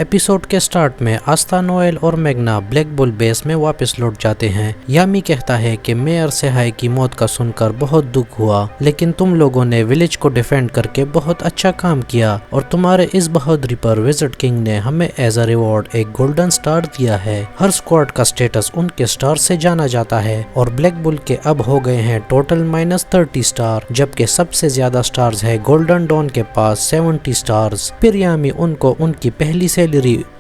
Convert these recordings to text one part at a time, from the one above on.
Episode के start में आस्था, Noel और मैग्ना ब्लैक बुल बेस में वापस लौट जाते हैं। यामी कहता है कि मेयर सेहाय की मौत का सुनकर बहुत दुख हुआ, लेकिन तुम लोगों ने विलेज को डिफेंड करके बहुत अच्छा काम किया और तुम्हारे इस बहादुरी पर विज़र्ड किंग ने हमें एज अ रिवॉर्ड एक गोल्डन स्टार दिया है। हर स्क्वाड का स्टेटस उनके स्टार से जाना जाता है और ब्लैक बुल के अब हो गए हैं टोटल -30 स्टार, जबकि सबसे ज्यादा स्टार्स है गोल्डन डॉन के पास 70 स्टार्स। फिर यामी उनको उनकी पहली सैलरी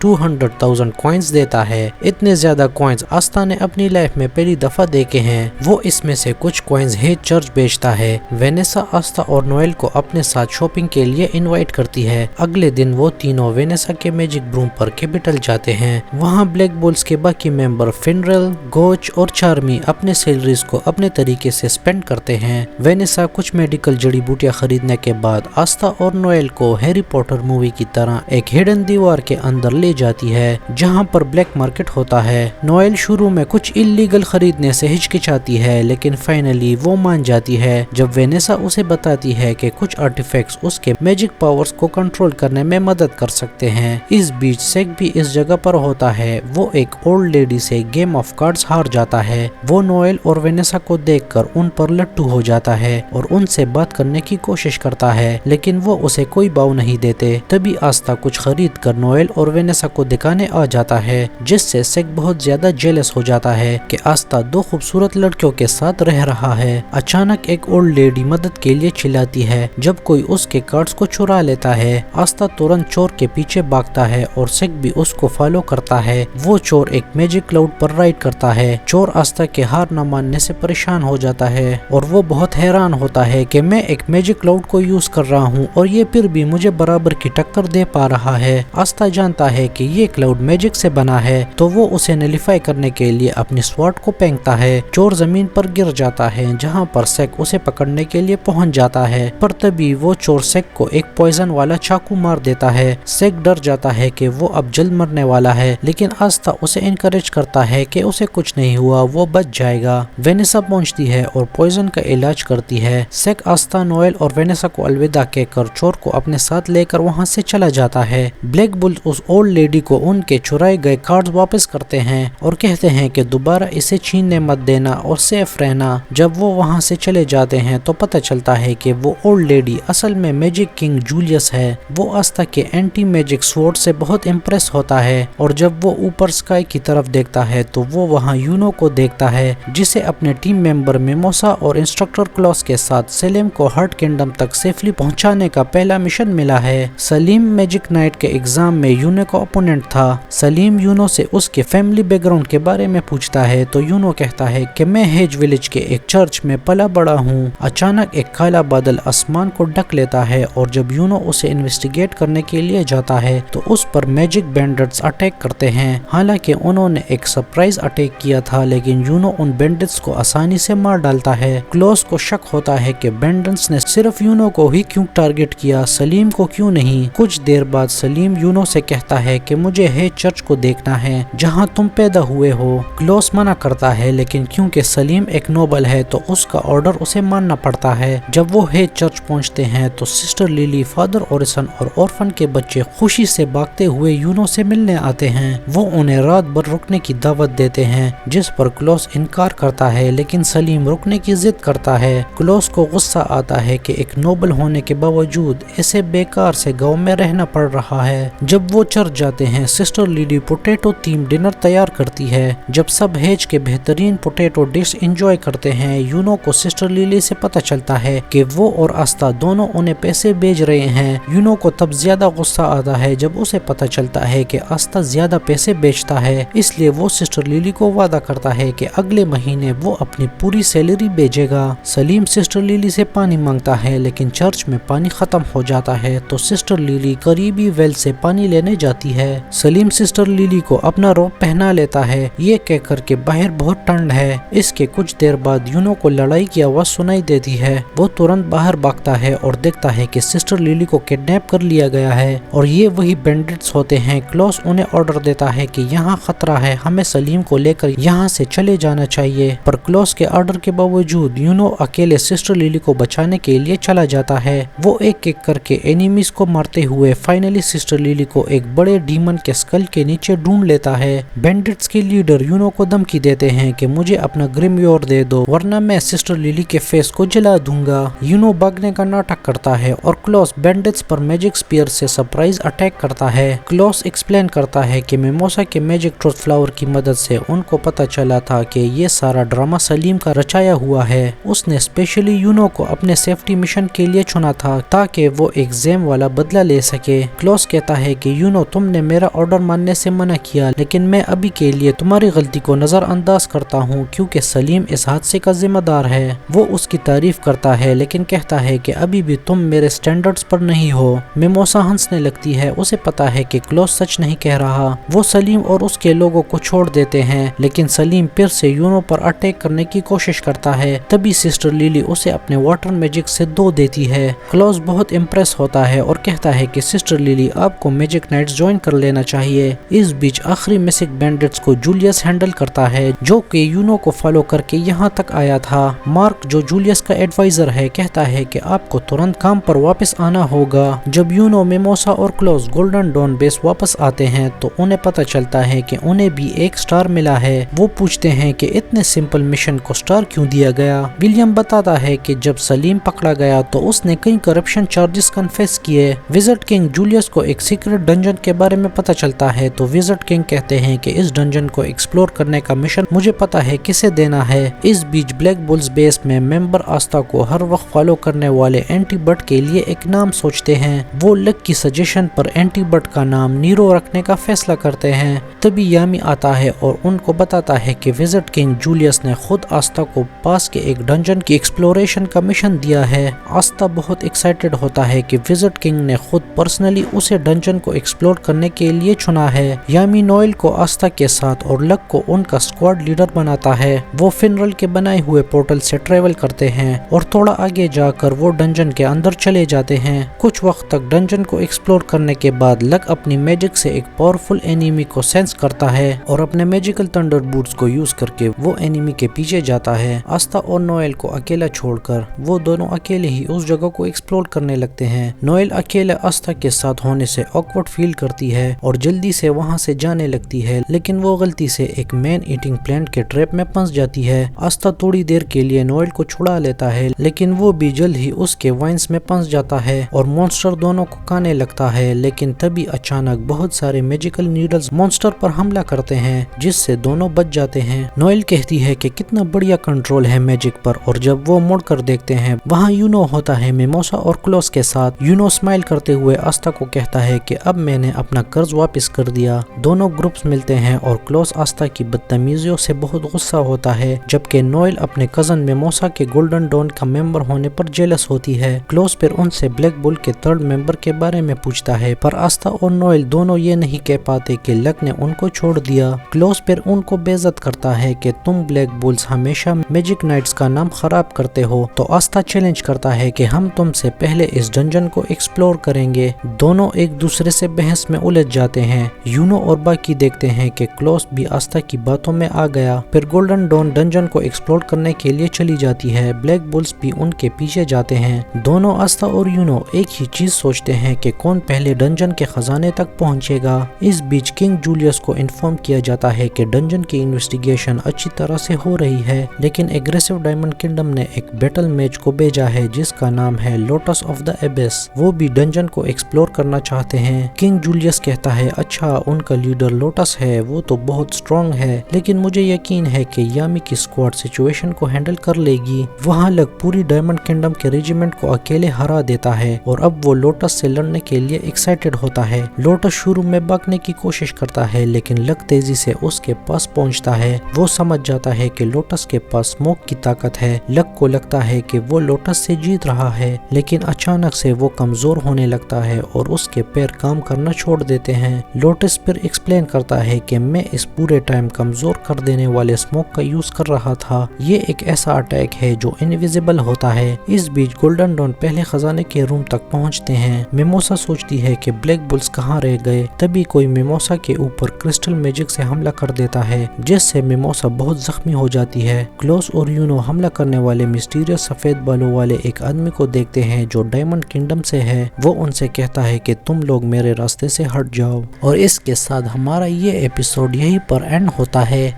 200,000 कॉइन्स देता है। इतने ज्यादा कॉइन्स आस्था ने अपनी लाइफ में पहली दफा देखे हैं। वो इसमें से कुछ कॉइन्स हेज चर्च बेचता है। वेनेसा, आस्था और नोएल को अपने साथ शॉपिंग के लिए इनवाइट करती है। अगले दिन वो तीनों वेनेसा के मैजिक ब्रूम पर कैपिटल जाते हैं। वहाँ ब्लैक बुल्स के बाकी मेंबर फिनरल, गोच और चार्मी अपने सैलरीज को अपने तरीके से स्पेंड करते हैं। वेनेसा कुछ मेडिकल जड़ी बूटियां खरीदने के बाद आस्था और नोएल को हैरी पॉटर मूवी की तरह एक हिडन दीवार के अंदर ले जाती है, जहां पर ब्लैक मार्केट होता है। नोएल शुरू में कुछ इल्लीगल खरीदने से हिचकिचाती है, लेकिन फाइनली वो मान जाती है जब वेनेसा उसे बताती है कि कुछ आर्टिफैक्ट्स उसके मैजिक पावर्स को कंट्रोल करने में मदद कर सकते हैं। इस बीच सेक भी इस जगह पर होता है। वो एक ओल्ड लेडी से गेम ऑफ कार्ड्स हार जाता है। वो नोएल और वेनेसा को देखकर उन पर लट्टू हो जाता है और उनसे बात करने की कोशिश करता है, लेकिन वो उसे कोई बाव नहीं देते। तभी आस्था कुछ खरीद कर नोएल और वेनेसा को दिखाने आ जाता है, जिससे सेक बहुत ज्यादा जेलस हो जाता है कि आस्था दो खूबसूरत लड़कियों के साथ रह रहा है। अचानक एक ओल्ड लेडी मदद के लिए चिल्लाती है जब कोई उसके कार्ड्स को चुरा लेता है। आस्था तुरंत चोर के पीछे भागता है और सेक भी उसको फॉलो करता है। वो चोर एक मैजिक क्लाउड पर राइड करता है। चोर आस्था के हार न मानने से परेशान हो जाता है और वो बहुत हैरान होता है कि मैं एक मैजिक क्लाउड को यूज कर रहा हूँ और ये फिर भी मुझे बराबर की टक्कर दे पा रहा है। आस्था जानता है कि ये क्लाउड मैजिक से बना है, तो वो उसे नलिफाई करने के लिए अपनी स्वॉर्ड को फेंकता है। चोर जमीन पर गिर जाता है, जहाँ पर सेक उसे पकड़ने के लिए पहुंच जाता है, पर तभी वो चोर सेक को एक पॉइजन वाला चाकू मार देता है। सेक डर जाता है कि वो अब जल्द मरने वाला है, लेकिन आस्था उसे इनकरेज करता है कि उसे कुछ नहीं हुआ, वो बच जाएगा। वेनेसा पहुंचती है और पॉइजन का इलाज करती है। सेक, आस्था, नोएल और वेनेसा को अलविदा कहकर चोर को अपने साथ लेकर वहां से चला जाता है। ब्लैक बुल उस ओल्ड लेडी को उनके चुराए गए कार्ड्स वापस करते हैं और कहते हैं कि दोबारा इसे छीनने मत देना और सेफ रहना। जब वो वहां से चले जाते हैं तो पता चलता है कि वो ओल्ड लेडी असल में मैजिक किंग जूलियस है। वो आस्था के एंटी मैजिक स्वॉर्ड से बहुत इम्प्रेस होता है और जब वो ऊपर स्काई की तरफ देखता है तो वो वहाँ यूनो को देखता है, जिसे अपने टीम मेंबर मिमोसा और इंस्ट्रक्टर क्लॉस के साथ सेलेम को हर्ट किंगडम तक सेफली पहुंचाने का पहला मिशन मिला है। सलीम मैजिक नाइट के एग्जाम में यूनो का ओपोनेंट था। सलीम यूनो से उसके फैमिली बैकग्राउंड के बारे में पूछता है तो यूनो कहता है कि मैं हेज विलेज के एक चर्च में पला बड़ा हूँ। अचानक एक काला बादल आसमान को ढक लेता है और जब यूनो उसे इन्वेस्टिगेट करने के लिए जाता है तो उस पर मैजिक बैंडिट्स अटैक करते हैं। हालांकि उन्होंने एक सरप्राइज अटैक किया था, लेकिन यूनो उन बैंडिट्स को आसानी से मार डालता है। क्लॉस को शक होता है कि बैंडिट्स ने सिर्फ यूनो को ही क्यों टारगेट किया, सलीम को क्यों नहीं। कुछ देर बाद सलीम यूनो से कहता है कि मुझे हेज चर्च को देखना है जहां तुम पैदा हुए हो। क्लॉस मना करता है, लेकिन क्योंकि सलीम एक नोबल है तो उसका ऑर्डर उसे मानना पड़ता है। जब वो हेज चर्च पहुंचते हैं तो सिस्टर लिली, फादर ओरिसन और ऑर्फन के बच्चे खुशी से भागते हुए यूनो से मिलने आते हैं। वो उन्हें रात भर रुकने की दावत देते हैं, जिस पर क्लॉस इनकार करता है, लेकिन सलीम रुकने की जिद करता है। क्लॉस को गुस्सा आता है कि एक नोबल होने के बावजूद इसे बेकार से गांव में रहना पड़ रहा है। जब वो चर्च जाते हैं, sister lily potato theme dinner तैयार करती है। जब सब हेज के बेहतरीन पोटैटो डिश एंजॉय करते हैं, यूनो को सिस्टर लिली से पता चलता है कि वो और आस्था दोनों उन्हें पैसे भेज रहे हैं। यूनो को तब ज्यादा गुस्सा आता है जब उसे पता चलता है कि आस्था ज्यादा पैसे बेचता है, इसलिए वो सिस्टर लिली को वादा करता है कि अगले महीने वो अपनी पूरी सैलरी भेजेगा। सलीम सिस्टर लिली से पानी मांगता है, लेकिन चर्च में पानी खत्म हो जाता है तो सिस्टर लिली करीबी वेल से पानी लेने जाती है। सलीम सिस्टर लिली को अपना रोब पहना लेता है, ये कहकर के बाहर बहुत ठंड है। इसके कुछ देर बाद यूनो को लड़ाई की आवाज सुनाई देती है। वो तुरंत बाहर भागता है और देखता है कि सिस्टर लिली को किडनैप कर लिया गया है और ये वही बैंडिट्स होते हैं। क्लॉस उन्हें ऑर्डर देता है कि यहाँ खतरा है, हमें सलीम को लेकर यहाँ से चले जाना चाहिए, पर क्लॉस के ऑर्डर के बावजूद यूनो अकेले सिस्टर लिली को बचाने के लिए चला जाता है। वो एक एक करके एनिमीज को मारते हुए फाइनली सिस्टर लिली को एक बड़े डीमन के स्कल के नीचे ढूंढ लेता है। बैंडिट्स के लीडर यूनो को धमकी देते हैं कि मुझे अपना ग्रिमयोर दे दो वरना मैं सिस्टर लिली के फेस को जला दूंगा। यूनो भागने का नाटक करता है और क्लॉस बैंडिट्स पर मैजिक स्पीयर से सरप्राइज अटैक करता है। क्लॉस एक्सप्लेन करता है कि मिमोसा के मैजिक ट्रूथ फ्लावर की मदद से उनको पता चला था कि ये सारा ड्रामा सलीम का रचाया हुआ है। उसने स्पेशली यूनो को अपने सेफ्टी मिशन के लिए चुना था ताकि वो एग्जाम वाला बदला ले सके। क्लॉस कहता है कि यूनो तुमने मेरा ऑर्डर मानने से मना किया लेकिन मैं अभी के लिए तुम्हारी गलती को नजरअंदाज करता हूँ क्योंकि सलीम इस हादसे का जिम्मेदार है। वो उसकी तारीफ करता है लेकिन कहता है कि अभी भी तुम मेरे स्टैंडर्ड्स पर नहीं हो। मिमोसा हंसने लगती है, उसे पता है कि क्लॉस सच नहीं कह रहा। वो सलीम और उसके लोगों को छोड़ देते हैं लेकिन सलीम फिर से यूनो पर अटैक करने की कोशिश करता है। तभी सिस्टर लिली उसे अपने वाटर मैजिक से धो देती है। क्लॉस बहुत इम्प्रेस होता है और कहता है कि सिस्टर लिली आपको मैजिक नाइट्स ज्वाइन कर लेना चाहिए। इस बीच आखिरी मिसिक बैंडिट्स को जूलियस हैंडल करता है जो कि यूनो को फॉलो करके यहाँ तक आया था। मार्क जो जूलियस का एडवाइजर है कहता है कि आपको तुरंत काम पर वापस आना होगा। जब यूनो, मिमोसा और क्लॉस गोल्डन डॉन बेस वापस आते हैं तो उन्हें पता चलता है कि उन्हें भी एक स्टार मिला है। वो पूछते हैं कि इतने सिंपल मिशन को स्टार क्यों दिया गया। विलियम बताता है कि जब सलीम पकड़ा गया तो उसने कई करप्शन चार्जेस कन्फेस किए। विज़र्ड किंग जूलियस को एक सीक्रेट डंजन के बारे में पता चलता है तो विज़र्ड किंग कहते हैं कि इस डंजन को एक्सप्लोर करने का मिशन मुझे पता है किसे देना है। इस बीच ब्लैक बुल्स बेस में मेंबर आस्था को हर वक्त फॉलो करने वाले एंटीबट के लिए एक नाम सोचते हैं। वो लक की सजेशन पर एंटीबट का नाम नीरो रखने का फैसला करते हैं। तभी यामी आता है और उनको बताता है कि विज़र्ड किंग जूलियस ने खुद आस्था को पास के एक डंजन की एक्सप्लोरेशन का मिशन दिया है। आस्था बहुत एक्साइटेड होता है कि विज़र्ड किंग ने खुद पर्सनली उसे डंजन को एक्सप्लोर करने के लिए चुना है। यामी नोएल को आस्था के साथ और लक को उनका स्क्वाड लीडर बनाता है। वो फिनरल के बनाए हुए पोर्टल से ट्रेवल करते हैं और थोड़ा आगे जाकर वो डंजन के अंदर चले जाते हैं। कुछ वक्त तक डंजन को एक्सप्लोर करने के बाद लक अपनी मैजिक से एक पावरफुल एनिमी को सेंस करता है और अपने मैजिकल थंडर बूट्स को यूज करके वो एनिमी के पीछे जाता है। आस्था और नोएल को अकेला छोड़कर वो दोनों अकेले ही उस जगह को एक्सप्लोर करने लगते हैं। नोएल अकेले आस्था के साथ होने से ऑकवर्ड फील करती है और जल्दी से वहां से जाने लगती है लेकिन वो गलती से एक मैन ईटिंग प्लांट के ट्रैप में फंस जाती है। आस्था थोड़ी देर के लिए नोएल को छुड़ा लेता है लेकिन वो भी जल्द ही उसके वाइन्स में फंस जाता है और मॉन्स्टर दोनों को खाने लगता है। लेकिन तभी अचानक बहुत सारे मैजिकल नीडल्स मॉन्स्टर पर हमला करते हैं जिससे दोनों बच जाते हैं। नोएल कहती है कि कितना बढ़िया कंट्रोल है मैजिक पर और जब वो मुड़कर देखते हैं वहाँ यूनो होता है मिमोसा और क्लॉस के साथ। यूनो स्माइल करते हुए आस्था को कहता है कि अब मैंने अपना कर्ज वापस कर दिया। दोनों ग्रुप्स मिलते हैं और क्लॉस आस्था की बदतमीजियों से बहुत गुस्सा होता है जबकि नोएल अपने कजन मिमोसा के गोल्डन डॉन का मेंबर होने पर जेलस होती है। क्लॉस फिर उनसे ब्लैक बुल के थर्ड मेंबर के बारे में पूछता है पर आस्था और नोएल दोनों ये नहीं कह पाते कि लक ने उनको छोड़ दिया। क्लॉस फिर उनको बेइज्जत करता है कि तुम ब्लैक बुल्स हमेशा मैजिक नाइट्स का नाम खराब करते हो। तो आस्था चैलेंज करता है कि हम तुमसे पहले इस डंजन को एक्सप्लोर करेंगे। दोनों एक दूसरे से बहस में उलझ जाते हैं। यूनो और बाकी देखते हैं कि क्लॉस भी आस्था की बातों में आ गया। फिर गोल्डन डॉन डंजन को एक्सप्लोर करने के लिए चली जाती है। ब्लैक बुल्स भी उनके पीछे जाते हैं। दोनों आस्था और यूनो एक ही चीज सोचते हैं कि कौन पहले डंजन के खजाने तक पहुंचेगा। इस बीच किंग जूलियस को इन्फॉर्म किया जाता है कि डंजन की इन्वेस्टिगेशन अच्छी तरह से हो रही है लेकिन एग्रेसिव डायमंड किंगडम ने एक बैटल मैच को भेजा है जिसका नाम है लोटस ऑफ द एबिस। वो भी डंजन को एक्सप्लोर करना चाहते हैं। किंग जूलियस कहता है अच्छा उनका लीडर लोटस है, वो तो बहुत स्ट्रॉन्ग है लेकिन मुझे यकीन है कि यामी की स्क्वाड सिचुएशन को हैंडल कर लेगी। वहाँ लग पूरी डायमंड किंगडम के रेजिमेंट को अकेले हरा देता है और अब वो लोटस से लड़ने के लिए एक्साइटेड होता है। लोटस शुरू में भागने की कोशिश करता है लेकिन लक तेजी से उसके पास पहुंचता है। वो समझ जाता है कि लोटस के पास स्मोक की ताकत है। लक को लगता है कि वो लोटस से जीत रहा है लेकिन अचानक से वो कमजोर होने लगता है और उसके पैर काम करना छोड़ देते हैं। लोटस फिर एक्सप्लेन करता है कि मैं इस पूरे टाइम कमजोर कर देने वाले स्मोक का यूज कर रहा था। ये एक ऐसा अटैक है जो इनविजिबल होता है। इस बीच गोल्डन डॉन पहले खजाने के रूम तक पहुंचते हैं। मिमोसा सोचती है कि ब्लैक बुल्स कहाँ रह गए। तभी कोई मिमोसा के ऊपर क्रिस्टल मैजिक से हमला कर देता है जिससे मिमोसा बहुत जख्मी हो जाती है। क्लॉस और यूनो हमला करने वाले मिस्टीरियस सफेद बालों वाले एक आदमी को देखते हैं जो डायमंड किंगडम से है। वो उनसे कहता है कि तुम लोग मेरे راستے سے ہٹ جاؤ۔ اور اس کے ساتھ ہمارا یہ ایپیسوڈ یہیں پر اینڈ ہوتا ہے۔